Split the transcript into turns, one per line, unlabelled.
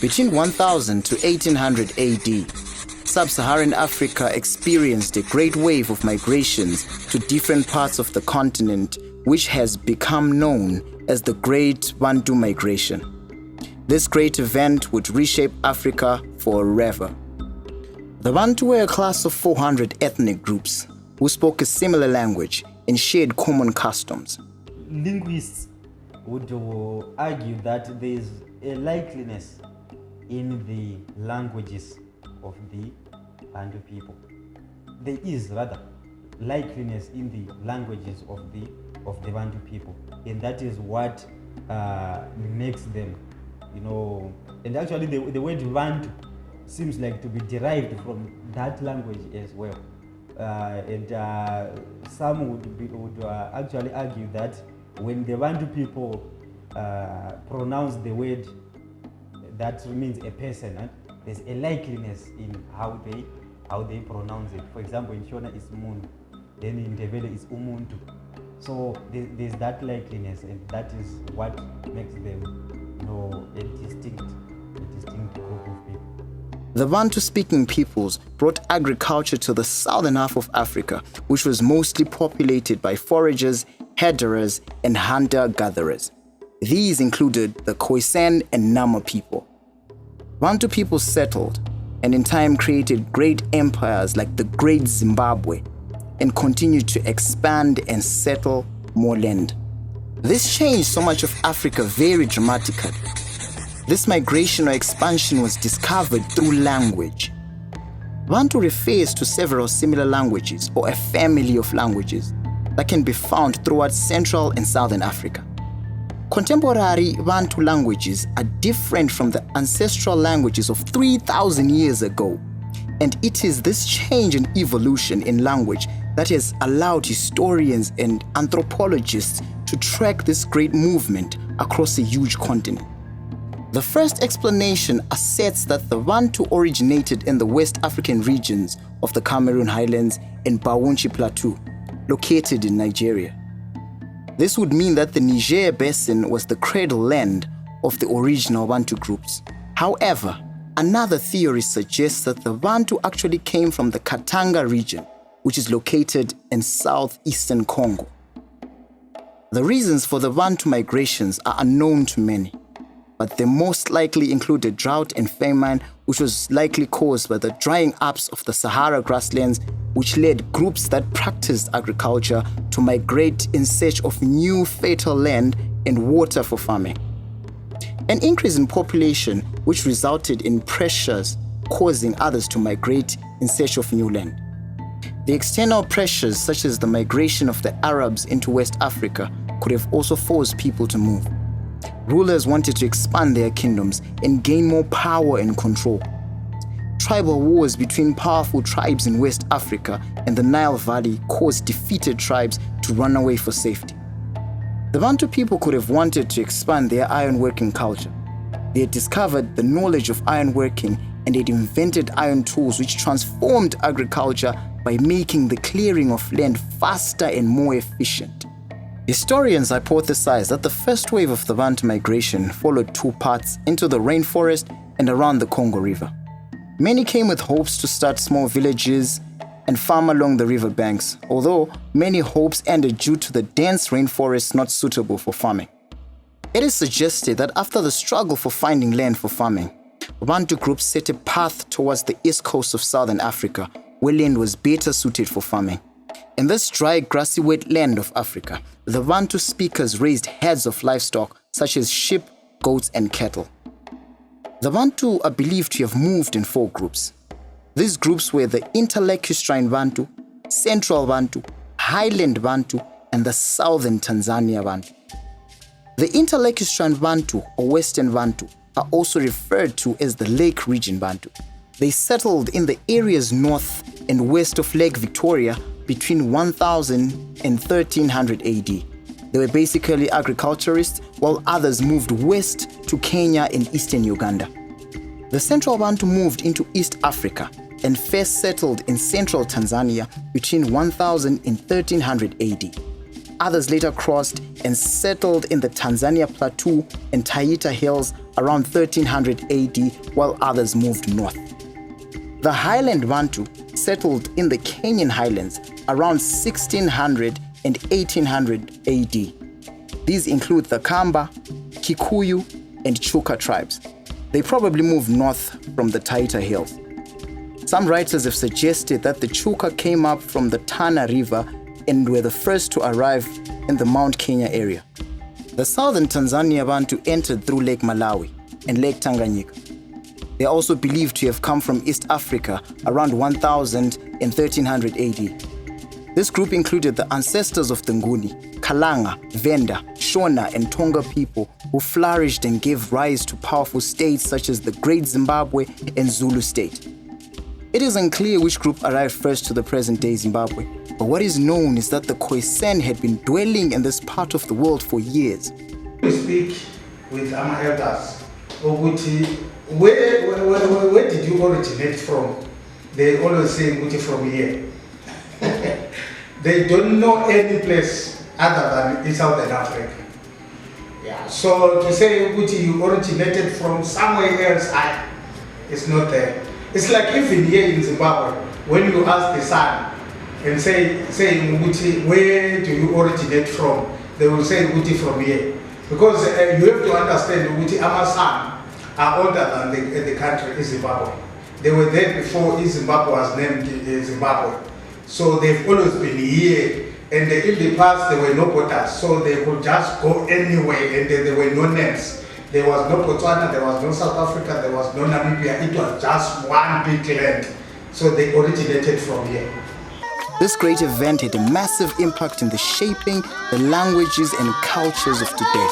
Between 1000 to 1800 AD, Sub-Saharan Africa experienced a great wave of migrations to different parts of the continent, which has become known as the Great Bantu Migration. This great event would reshape Africa forever. The Bantu were a class of 400 ethnic groups who spoke a similar language and shared common customs.
Linguists would argue that there is a likeliness in the languages of the Bantu people. There is rather likeliness in the languages of the Bantu people, and that is what makes them, and actually the word Bantu seems like to be derived from that language as well. Some would actually argue that when the Bantu people pronounce the word that means a person, there's a likeliness in how they pronounce it. For example, in Shona it's Mun, then in Ndebele it's Umuntu. So there's that likeliness, and that is what makes them, a distinct group of people.
The Bantu-speaking peoples brought agriculture to the southern half of Africa, which was mostly populated by foragers, herderers, and hunter-gatherers. These included the Khoisan and Nama people. Bantu people settled and in time created great empires like the Great Zimbabwe and continued to expand and settle more land. This changed so much of Africa very dramatically. This migration or expansion was discovered through language. Bantu refers to several similar languages or a family of languages that can be found throughout Central and Southern Africa. Contemporary Bantu languages are different from the ancestral languages of 3,000 years ago, and it is this change and evolution in language that has allowed historians and anthropologists to track this great movement across a huge continent. The first explanation asserts that the Bantu originated in the West African regions of the Cameroon Highlands and Bawunchi Plateau, located in Nigeria. This would mean that the Niger Basin was the cradle land of the original Bantu groups. However, another theory suggests that the Bantu actually came from the Katanga region, which is located in southeastern Congo. The reasons for the Bantu migrations are unknown to many, but they most likely included drought and famine, which was likely caused by the drying ups of the Sahara grasslands, which led groups that practiced agriculture to migrate in search of new fertile land and water for farming. An increase in population, which resulted in pressures causing others to migrate in search of new land. The external pressures, such as the migration of the Arabs into West Africa, could have also forced people to move. Rulers wanted to expand their kingdoms and gain more power and control. Tribal wars between powerful tribes in West Africa and the Nile Valley caused defeated tribes to run away for safety. The Bantu people could have wanted to expand their ironworking culture. They had discovered the knowledge of ironworking and had invented iron tools which transformed agriculture by making the clearing of land faster and more efficient. Historians hypothesize that the first wave of the Bantu migration followed two paths into the rainforest and around the Congo River. Many came with hopes to start small villages and farm along the river banks, although many hopes ended due to the dense rainforest not suitable for farming. It is suggested that after the struggle for finding land for farming, Bantu groups set a path towards the east coast of southern Africa, where land was better suited for farming. In this dry, grassy wetland of Africa, the Bantu speakers raised herds of livestock such as sheep, goats, and cattle. The Bantu are believed to have moved in four groups. These groups were the Interlacustrine Bantu, Central Bantu, Highland Bantu, and the Southern Tanzania Bantu. The Interlacustrine Bantu or Western Bantu are also referred to as the Lake Region Bantu. They settled in the areas north and west of Lake Victoria between 1000 and 1300 AD. They were basically agriculturists, while others moved west to Kenya and eastern Uganda. The Central Bantu moved into East Africa and first settled in central Tanzania between 1000 and 1300 AD. others later crossed and settled in the Tanzania Plateau and Taita Hills around 1300 AD, while others moved north. The Highland Bantu settled in the Kenyan highlands around 1600 and 1800 AD. These include the Kamba, Kikuyu, and Chuka tribes. They probably moved north from the Taita Hills. Some writers have suggested that the Chuka came up from the Tana River and were the first to arrive in the Mount Kenya area. The southern Tanzania Bantu entered through Lake Malawi and Lake Tanganyika. They are also believed to have come from East Africa around 1000 and 1300 AD. This group included the ancestors of the Nguni, Kalanga, Venda, Shona, and Tonga people who flourished and gave rise to powerful states such as the Great Zimbabwe and Zulu state. It is unclear which group arrived first to the present-day Zimbabwe, but what is known is that the Khoisan had been dwelling in this part of the world for years.
We speak with our elders, where did you originate from? They always say from here. They don't know any place other than in Southern Africa. Yeah. So to say you originated from somewhere else, it's not there. It's like even here in Zimbabwe, when you ask the son and say where do you originate from, they will say from here. Because you have to understand our son are older than the country is Zimbabwe. They were there before Zimbabwe was named Zimbabwe. So they've always been here. And in the past there were no borders, so they could just go anywhere and there were no names. There was no Botswana, there was no South Africa, there was no Namibia. It was just one big land. So they originated from here.
This great event had a massive impact in the shaping the languages and cultures of today.